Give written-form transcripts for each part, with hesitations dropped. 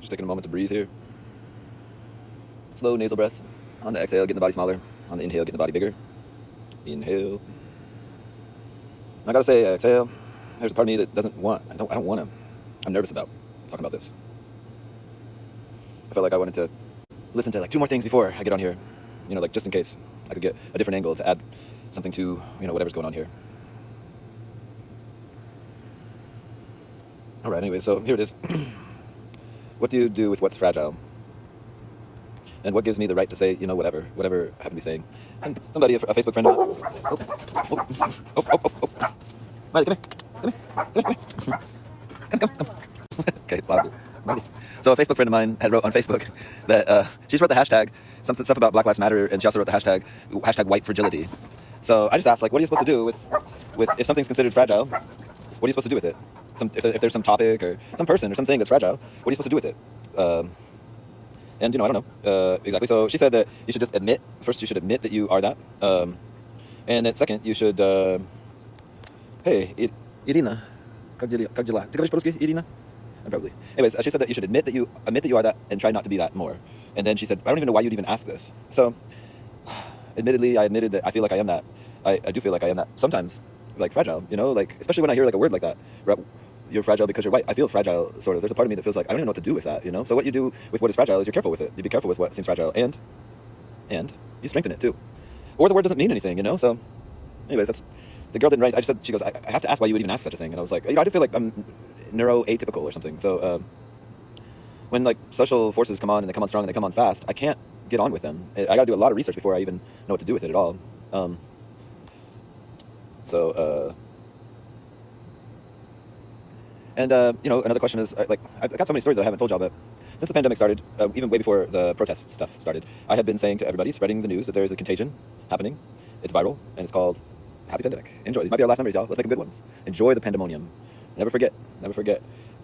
Just taking a moment to breathe here. Slow nasal breaths. On the exhale, getting the body smaller. On the inhale, getting the body bigger. Inhale. I gotta say, exhale. There's a part of me that doesn't want. I don't want to. I'm nervous about talking about this. I felt like I wanted to listen to like 2 more things before I get on here. You know, like just in case I could get a different angle to add something to, you know, whatever's going on here. All right. Anyway, so here it is. What do you do with what's fragile? And what gives me the right to say, you know, whatever I happen to be saying? Somebody, a Facebook friend. Miley, come here. Come. Okay, it's louder. So a Facebook friend of mine had wrote on Facebook that she just wrote the hashtag, stuff about Black Lives Matter, and she also wrote the hashtag white fragility. So I just asked, like, what are you supposed to do with if something's considered fragile? What are you supposed to do with it? If there's some topic or some person or something that's fragile, what are you supposed to do with it? And, you know, I don't know exactly. So she said that you should just admit, first you should admit that you are that. And then second, you should, hey, Irina, Irina? Probably. Anyways, she said that you should admit that you are that and try not to be that more. And then she said, I don't even know why you'd even ask this. So, admittedly, I admitted that I feel like I am that. I do feel like I am that sometimes, like fragile, you know, like, especially when I hear like a word like that, you're fragile because you're white. I feel fragile, sort of. There's a part of me that feels like I don't even know what to do with that, you know? So what you do with what is fragile is you're careful with it. You be careful with what seems fragile and you strengthen it too. Or the word doesn't mean anything, you know? So, anyways, that's, the girl didn't write, I just said, she goes, I have to ask why you would even ask such a thing. And I was like, you know, I do feel like I'm neuroatypical or something. So, when like social forces come on and they come on strong and they come on fast, I can't get on with them. I got to do a lot of research before I even know what to do with it at all. You know, another question is, like, I've got so many stories that I haven't told y'all, but since the pandemic started, even way before the protest stuff started, I had been saying to everybody, spreading the news that there is a contagion happening. It's viral, and it's called Happy Pandemic. Enjoy. These might be our last memories, y'all. Let's make them good ones. Enjoy the pandemonium. Never forget.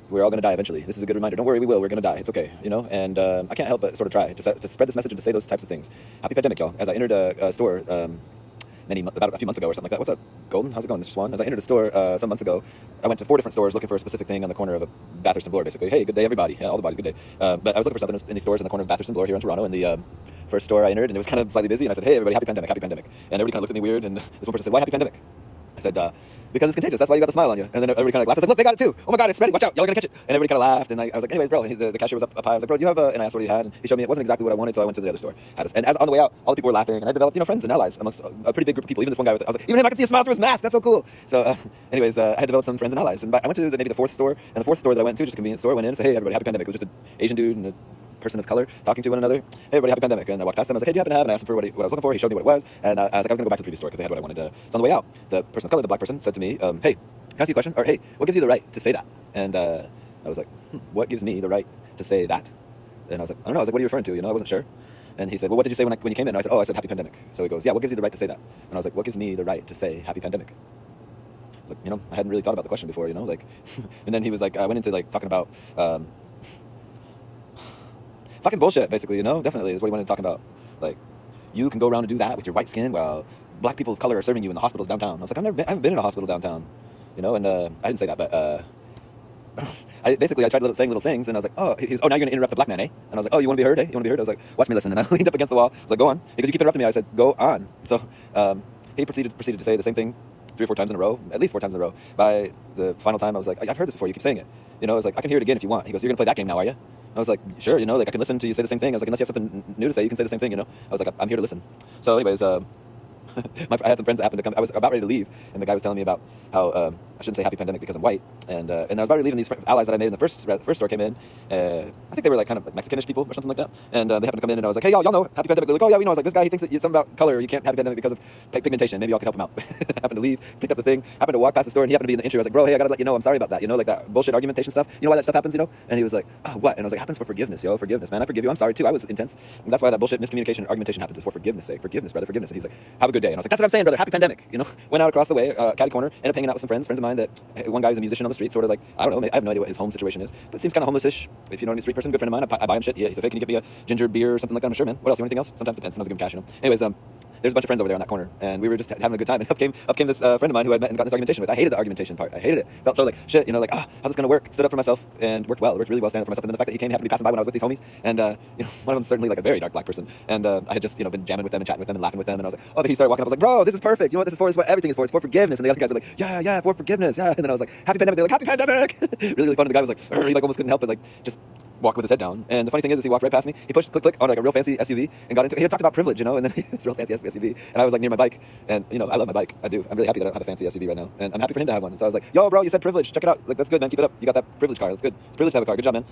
We're all going to die eventually. This is a good reminder. Don't worry, we will. We're going to die. It's okay, you know? And I can't help but sort of try to spread this message and to say those types of things. Happy Pandemic, y'all. As I entered a store about a few months ago or something like that. What's up, Golden? How's it going, Mr. Swan? As I entered a store some months ago, I went to 4 different stores looking for a specific thing on the corner of a Bathurst and Bloor, basically. Hey, good day, everybody. Yeah, all the bodies, good day. But I was looking for something in these stores in the corner of Bathurst and Bloor here in Toronto, and the first store I entered, and it was kind of slightly busy, and I said, hey, everybody, happy pandemic. And everybody kind of looked at me weird, and this one person said, why happy pandemic? I said, because it's contagious. That's why you got the smile on you. And then everybody kind of laughed. I was like, look, they got it too. Oh my God, it's spreading. Watch out. Y'all are going to catch it. And everybody kind of laughed. And I was like, anyways, bro. The cashier was up high. I was like, bro, do you have a... And I asked what he had. And he showed me it wasn't exactly what I wanted. So I went to the other store. And as on the way out, all the people were laughing. And I developed, you know, friends and allies amongst a pretty big group of people. Even this one guy with it. I was like, even him, I could see a smile through his mask. That's so cool. So anyways, I had developed some friends and allies. And I went to maybe the 4th store. And the 4th store that I went to, just a convenience store, I went in and said, hey, everybody, happy pandemic. It was just an Asian dude and a person of color talking to one another. Hey, everybody, happy pandemic. And I walked past them. I was like, hey, do you happen to have? And I asked him for what I was looking for. He showed me what it was. And I was like, I was going to go back to the previous store because they had what I wanted to. So on the way out, the person of color, the black person, said to me, hey, can I ask you a question? Or, hey, what gives you the right to say that? And I was like, what gives me the right to say that? And I was like, I don't know. I was like, what are you referring to? You know, I wasn't sure. And he said, well, what did you say when you came in? And I said, oh, I said happy pandemic. So he goes, yeah, what gives you the right to say that? And I was like, what gives me the right to say happy pandemic? I was like, you know, I hadn't really thought about the question before, you know, like, and then he was like, I went into like talking about fucking bullshit, basically, you know, definitely is what he wanted to talk about. Like, you can go around and do that with your white skin while black people of color are serving you in the hospitals downtown. I was like, I haven't been in a hospital downtown. You know, and I didn't say that, but I tried saying little things, and I was like, oh, now you're going to interrupt the black man, eh? And I was like, oh, you want to be heard, eh? You want to be heard? I was like, watch me listen. And I leaned up against the wall. I was like, go on. Because you keep interrupting me. I said, go on. So he proceeded to say the same thing 3 or 4 times in a row, at least 4 times in a row. By the final time, I was like, I've heard this before. You keep saying it. You know, I was like, I can hear it again if you want. He goes, you're going to play that game now, are you? I was like, sure, you know, like I can listen to you say the same thing. I was like, unless you have something new to say, you can say the same thing, you know? I was like, I'm here to listen. So anyways, I had some friends that happened to come. I was about ready to leave, and the guy was telling me about how I shouldn't say happy pandemic because I'm white. And I was about to leave, and these allies that I made in the first store came in. I think they were like kind of like Mexicanish people or something like that. And they happened to come in, and I was like, hey, y'all know happy pandemic. They're like, oh yeah, we know. I was like, this guy, he thinks that it's something about color. You can't happy pandemic because of pigmentation. Maybe y'all could help him out. Happened to leave, picked up the thing, happened to walk past the store, and he happened to be in the entry. I was like, bro, hey, I gotta let you know, I'm sorry about that. You know, like that bullshit argumentation stuff. You know why that stuff happens, you know? And he was like, oh, what? And I was like, it happens for forgiveness, yo. Forgiveness, man. I forgive you. I'm sorry too. I was intense. And that's why that bullshit miscommunication and argumentation happens. It's for forgiveness' sake. Forgiveness, brother. Forgiveness. And he's like, have a good day. And I was like, that's what I'm saying, brother. Happy pandemic. You know, went out across the way, catty corner, ended up hanging out with some friends of mine that one guy is a musician on the street, sort of like, I don't know, I have no idea what his home situation is, but seems kind of homeless-ish. If you know any street person, good friend of mine, I buy him shit. He says, hey, can you get me a ginger beer or something like that? I'm sure, man. What else? You want anything else? Sometimes depends. Sometimes I give him cash, you know. Anyways, there's a bunch of friends over there on that corner, and we were just having a good time. And up came this friend of mine who I'd met and gotten this argumentation with. I hated the argumentation part. I hated it. Felt so like shit, you know, like how's this gonna work? Stood up for myself and worked well. Worked really well standing up for myself. And then the fact that he came, happened to be passing by when I was with these homies, and you know, one of them's certainly like a very dark black person, and I had just been jamming with them and chatting with them and laughing with them, and I was like, oh, then he started walking up. I was like, bro, this is perfect. You know what this is for? This is what everything is for. It's for forgiveness. And the other guys were like, yeah, for forgiveness, yeah. And then I was like, happy pandemic. They're like, happy pandemic. Really fun. And the guy was like, he like almost couldn't help but like just walk with his head down. And the funny thing is he walked right past me. He pushed click on like a real fancy SUV and got into. He had talked about privilege, you know, and then this real fancy SUV. And I was like near my bike, and you know, I love my bike. I do. I'm really happy that I don't have a fancy SUV right now, and I'm happy for him to have one. And so I was like, yo, bro, you said privilege. Check it out. Like that's good, man. Keep it up. You got that privilege car. That's good. It's privilege to have a car. Good job, man.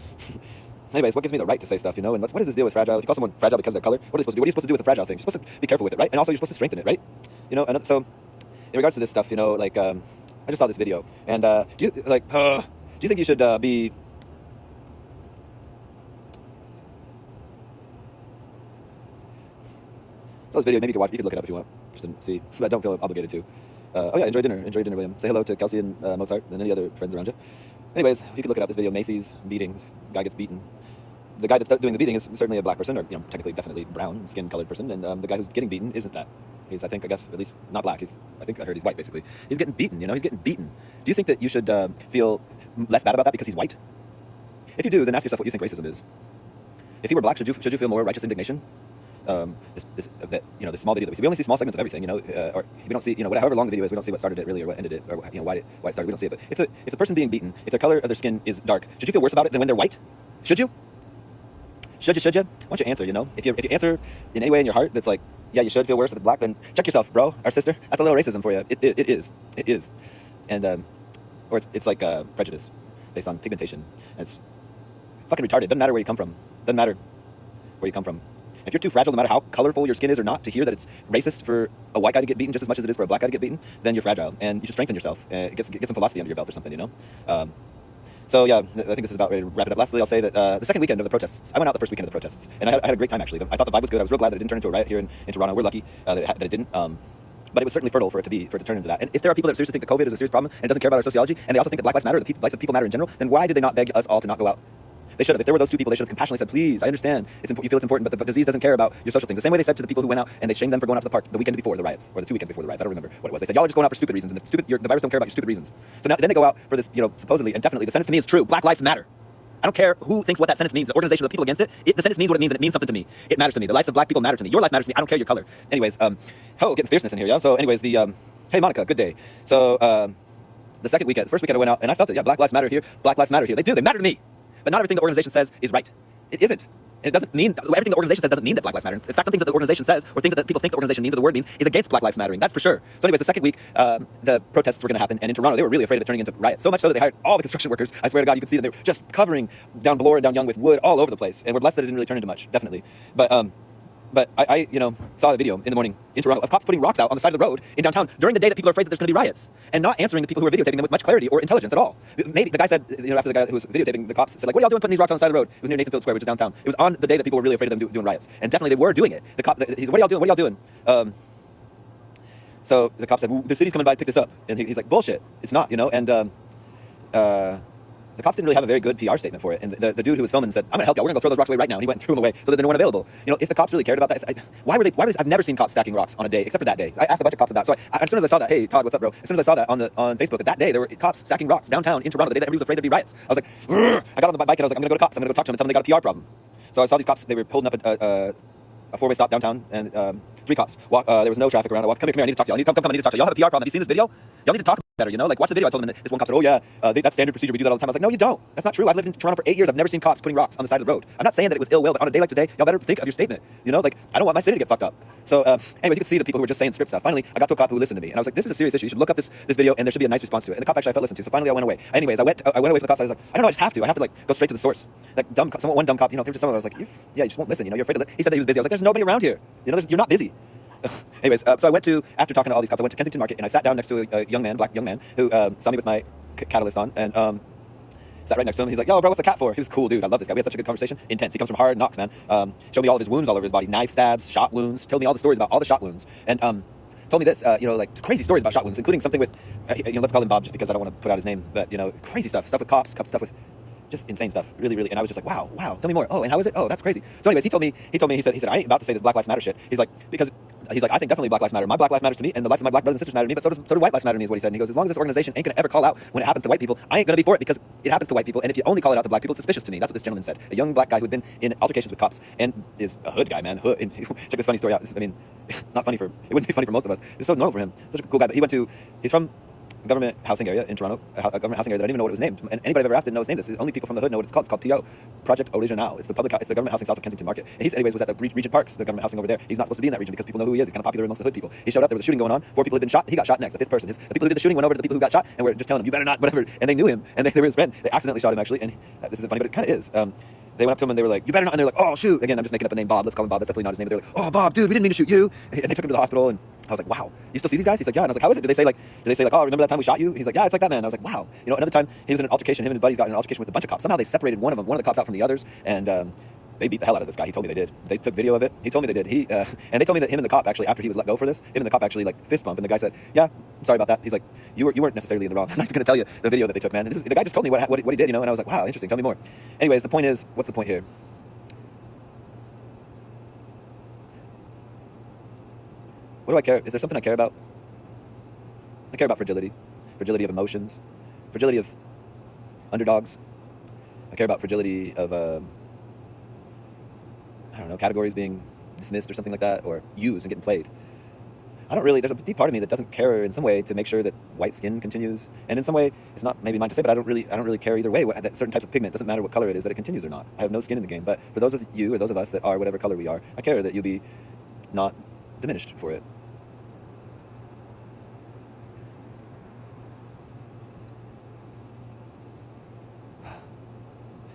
Anyways, what gives me the right to say stuff, you know? And what is this deal with fragile? If you call someone fragile because of their color, what are you supposed to do? What are you supposed to do with the fragile things? You're supposed to be careful with it, right? And also, you're supposed to strengthen it, right? You know. And so, in regards to this stuff, you know, like I just saw this video, and do you think you should be? So this video, maybe you could look it up if you want, just to see. But I don't feel obligated to. Oh yeah, enjoy dinner, William. Say hello to Kelsey and Mozart and any other friends around you. Anyways, you could look it up. This video, Macy's beatings. Guy gets beaten. The guy that's doing the beating is certainly a black person, or technically, definitely brown skin colored person, and the guy who's getting beaten isn't that. He's, I guess, at least not black. I think I heard he's white. Basically, he's getting beaten. You know, he's getting beaten. Do you think that you should feel less bad about that because he's white? If you do, then ask yourself what you think racism is. If he were black, should you feel more righteous indignation? This small video that we see. We only see small segments of everything, you know, or we don't see, however long the video is, we don't see what started it really or what ended it or why it started. We don't see it. But if the person being beaten, if the color of their skin is dark, should you feel worse about it than when they're white? Should you? Should you? Why don't you answer? You know, if you answer in any way in your heart that's like, yeah, you should feel worse if it's black, then check yourself, bro or sister. That's a little racism for you. It is, and or it's like prejudice based on pigmentation. And it's fucking retarded. Doesn't matter where you come from. Doesn't matter where you come from. If you're too fragile, no matter how colorful your skin is or not, to hear that it's racist for a white guy to get beaten just as much as it is for a black guy to get beaten, then you're fragile, and you should strengthen yourself. Get some philosophy under your belt or something, you know? So yeah, I think this is about ready to wrap it up. Lastly, I'll say that the second weekend of the protests, I went out the first weekend of the protests, and I had a great time actually. I thought the vibe was good. I was real glad that it didn't turn into a riot here in Toronto. We're lucky that it didn't. But it was certainly fertile for it to turn into that. And if there are people that seriously think that COVID is a serious problem and doesn't care about our sociology, and they also think that Black Lives Matter, the lives of people matter in general, then why did they not beg us all to not go out? They should have. If there were those two people, they should have compassionately said, please, I understand. You feel it's important, but the disease doesn't care about your social things. The same way they said to the people who went out and they shamed them for going out to the park the weekend before the riots, or the 2 weekends before the riots. I don't remember what it was. They said, y'all are just going out for stupid reasons, and the virus don't care about your stupid reasons. So now then they go out for this, supposedly and definitely. The sentence to me is true. Black Lives Matter. I don't care who thinks what that sentence means. The organization of the people against it, the sentence means what it means, and it means something to me. It matters to me. The lives of black people matter to me. Your life matters to me. I don't care your color. Anyways, getting fierceness in here, yeah. So anyways, hey Monica, good day. So the first weekend I went out and I felt it. Yeah, Black Lives Matter here. Black Lives Matter here. They do. They matter to me. But not everything the organization says is right. It isn't. And it doesn't mean everything the organization says doesn't mean that Black Lives Matter. In fact, some things that the organization says or things that people think the organization means or the word means is against Black Lives Mattering. That's for sure. So anyways, the second week, the protests were going to happen, and in Toronto, they were really afraid of it turning into riots. So much so that they hired all the construction workers. I swear to God, you could see them. They were just covering down Bloor and down Yonge with wood all over the place. And we're blessed that it didn't really turn into much, definitely. But I saw a video in the morning in Toronto of cops putting rocks out on the side of the road in downtown during the day that people are afraid that there's going to be riots, and not answering the people who are videotaping them with much clarity or intelligence at all. Maybe the guy said, after the guy who was videotaping the cops said, like, what are y'all doing putting these rocks on the side of the road? It was near Nathan Field Square, which is downtown. It was on the day that people were really afraid of them doing riots, and definitely they were doing it. The cop, he's, what are y'all doing? What are y'all doing? So the cop said, well, the city's coming by to pick this up, and he's like, bullshit, it's not, and the cops didn't really have a very good PR statement for it. And the dude who was filming said, I'm going to help y'all. We're going to go throw those rocks away right now. And he went and threw them away so that there weren't available. If the cops really cared about that, I've never seen cops stacking rocks on a day, except for that day. I asked a bunch of cops about that. So as soon as I saw that, hey, Todd, what's up, bro? As soon as I saw that on Facebook, that day, there were cops stacking rocks downtown in Toronto, the day that everybody was afraid there'd be riots. I was like, I got on the bike and I was like, I'm going to go to cops. I'm going to go talk to them and tell them they got a PR problem. So I saw these cops. They were holding up a four-way stop downtown, and 3 cops. There was no traffic around. I walked, come here, I need to talk to y'all. I need to talk to y'all. Y'all have a PR problem. Have you seen this video? Y'all need to talk better, Like, watch the video. I told them, and this one cop said, oh yeah, that's standard procedure. We do that all the time. I was like, no, you don't. That's not true. I've lived in Toronto for 8 years. I've never seen cops putting rocks on the side of the road. I'm not saying that it was ill will, but on a day like today, y'all better think of your statement. Like, I don't want my city to get fucked up. So, anyways, you could see the people who were just saying script stuff. Finally, I got to a cop who listened to me, and I was like, this is a serious issue. You should look up this video, and there should be a nice response to it. And the cop actually I felt listened to. So finally, I went away. Anyways, I went away from the cops. I was like, I don't know. I just have to. I have to like go straight to the source. Like one dumb cop. There was just someone. I was like, you just won't listen. You're afraid to. He said that he was busy. I was like, there's nobody around here. You're not busy. Anyways, so I went to, after talking to all these cops, I went to Kensington Market, and I sat down next to a black young man, who saw me with my catalyst on, and sat right next to him. He's like, yo, bro, what's the cat for? He was a cool dude. I love this guy. We had such a good conversation. Intense. He comes from Hard Knocks, man. Showed me all of his wounds all over his body, knife stabs, shot wounds, told me all the stories about all the shot wounds, and told me this, like crazy stories about shot wounds, including something with, let's call him Bob just because I don't want to put out his name, but, crazy stuff with cops, stuff with just insane stuff. Really, really. And I was just like, wow, tell me more. Oh, and how is it? Oh, that's crazy. So anyways, he said, I ain't about to say this Black Lives Matter shit. He's like, because he's like, I think definitely Black Lives Matter. My Black life matters to me, and the lives of my black brothers and sisters matter to me, but so do white lives matter to me, is what he said. And he goes, as long as this organization ain't gonna ever call out when it happens to white people, I ain't gonna be for it, because it happens to white people, and if you only call it out to black people, it's suspicious to me. That's what this gentleman said. A young black guy who had been in altercations with cops and is a hood guy, man. Hood. And check this funny story out. I mean, it's not funny it wouldn't be funny for most of us. It's so normal for him. Such a cool guy. But he's from government housing area in Toronto, a government housing area that I didn't even know what it was named. And anybody I've ever asked didn't know his name. This is only people from the hood know what it's called. It's called PO, Project Original. It's the government housing south of Kensington Market. And he, anyways, was at the Regent Parks, the government housing over there. He's not supposed to be in that region because people know who he is. He's kind of popular amongst the hood people. He showed up. There was a shooting going on. 4 people had been shot. He got shot next. The 5th person. The people who did the shooting went over to the people who got shot and were just telling him, "You better not," whatever. And they knew him, and they were his friend. They accidentally shot him actually. And this isn't funny, but it kind of is. They went up to him and they were like, "You better not." And they're like, "Oh shoot!" Again, I'm just making up a name, Bob. Let's call him Bob. That's definitely not his name. But they're like, "Oh Bob, dude, we didn't mean to shoot you." And they took him to the hospital, and I was like, "Wow, you still see these guys?" He's like, "Yeah." And I was like, "How is it?" Do they say like, "Oh, remember that time we shot you?" He's like, "Yeah, it's like that, man." I was like, "Wow." Another time he was in an altercation. Him and his buddies got in an altercation with a bunch of cops. Somehow they separated one of the cops out from the others, and they beat the hell out of this guy. He told me they did. They took video of it. He told me they did. And they told me that him and the cop actually, after he was let go for this, him and the cop actually like fist bump. And the guy said, "Yeah, I'm sorry about that." He's like, "You weren't necessarily in the wrong." I'm not going to tell you the video that they took, man. The guy just told me what he did, And I was like, "Wow, interesting. Tell me more." Anyways, the point is, what's the point here? What do I care? Is there something I care about? I care about fragility of emotions, fragility of underdogs. I care about fragility of I don't know, categories being dismissed or something like that, or used and getting played. There's a deep part of me that doesn't care in some way to make sure that white skin continues, and in some way it's not maybe mine to say, but I don't really care either way. That certain types of pigment, doesn't matter what color it is, that it continues or not. I have no skin in the game, but for those of you or those of us that are whatever color we are, I care that you be not diminished for it.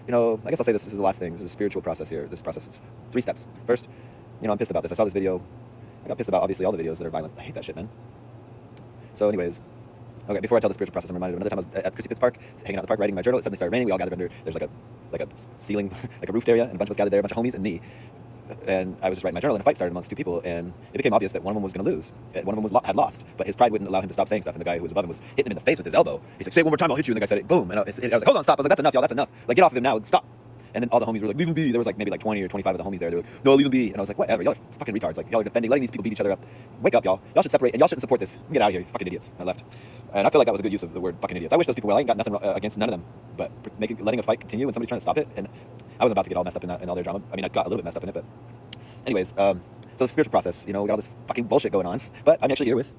I guess I'll say this is the last thing. This is a spiritual process here. This process is 3 steps. First, I'm pissed about this. I saw this video. I got pissed about, obviously, all the videos that are violent. I hate that shit, man. So anyways, okay, before I tell the spiritual process, I'm reminded of another time I was at Chrissy Pitt's park, hanging out in the park, writing my journal. It suddenly started raining. We all gathered under, there's like a ceiling, like a roofed area, and a bunch of us gathered there, a bunch of homies and me. And I was just writing my journal, and a fight started amongst 2 people, and it became obvious that one of them was going to lose. One of them had lost, but his pride wouldn't allow him to stop saying stuff, and the guy who was above him was hitting him in the face with his elbow. He's like, "Say it one more time, I'll hit you." And the guy said it, boom. And I was like, "Hold on, stop." I was like, "That's enough, y'all, that's enough. Like, get off of him now, stop." And then all the homies were like, "Leave him be." There was like maybe like 20 or 25 of the homies there. They were like, "No, leave him be." And I was like, "Whatever, y'all are fucking retards. Like, y'all are defending, letting these people beat each other up. Wake up, y'all. Y'all should separate, and y'all shouldn't support this. Get out of here, you fucking idiots." I left. And I feel like that was a good use of the word fucking idiots. I wish those people well. I ain't got nothing against none of them. But letting a fight continue when somebody's trying to stop it, and I wasn't about to get all messed up in all their drama. I mean, I got a little bit messed up in it, but anyways, so the spiritual process, we got all this fucking bullshit going on. But I'm actually here with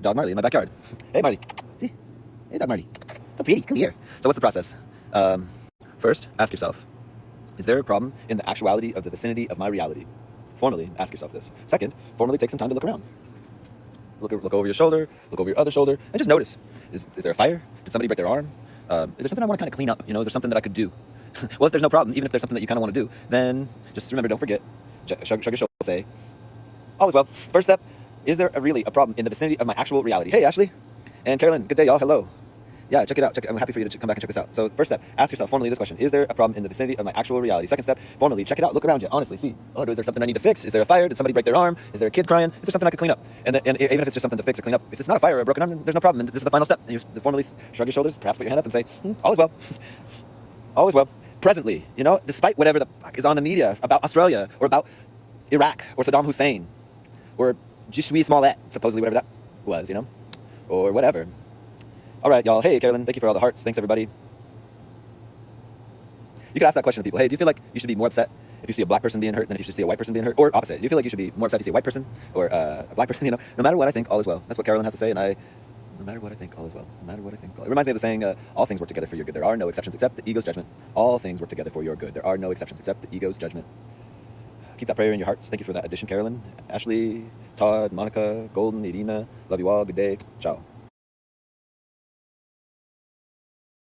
Dog Marley in my backyard. Hey, Marley. See? Hey, Dog Marley. So pretty. Come here. So what's the process? First, ask yourself, is there a problem in the actuality of the vicinity of my reality? Formally, ask yourself this. Second, formally take some time to look around. Look over your shoulder, look over your other shoulder, and just notice. Is there a fire? Did somebody break their arm? Is there something I want to kind of clean up? Is there something that I could do? Well, if there's no problem, even if there's something that you kind of want to do, then just remember, don't forget, shrug your shoulders, say, all is well. First step, is there really a problem in the vicinity of my actual reality? Hey, Ashley and Carolyn, good day, y'all. Hello. Yeah, check it out. I'm happy for you to come back and check this out. So first step, ask yourself formally this question. Is there a problem in the vicinity of my actual reality? Second step, formally, check it out. Look around you. Honestly, see. Oh, is there something I need to fix? Is there a fire? Did somebody break their arm? Is there a kid crying? Is there something I could clean up? And even if it's just something to fix or clean up, if it's not a fire or a broken arm, then there's no problem. And this is the final step. And you formally shrug your shoulders, perhaps put your hand up and say, all is well. All is well. Presently, despite whatever the fuck is on the media about Australia or about Iraq or Saddam Hussein or Je suis Smollett, supposedly whatever that was, or whatever. All right, y'all. Hey, Carolyn, thank you for all the hearts. Thanks, everybody. You could ask that question to people. Hey, do you feel like you should be more upset if you see a black person being hurt than if you should see a white person being hurt? Or opposite. Do you feel like you should be more upset if you see a white person or a black person? No matter what I think, all is well. That's what Carolyn has to say, and no matter what I think, all is well. No matter what I think, it reminds me of the saying, all things work together for your good. There are no exceptions except the ego's judgment. All things work together for your good. There are no exceptions except the ego's judgment. Keep that prayer in your hearts. Thank you for that addition, Carolyn. Ashley, Todd, Monica, Golden, Irina. Love you all. Good day. Ciao.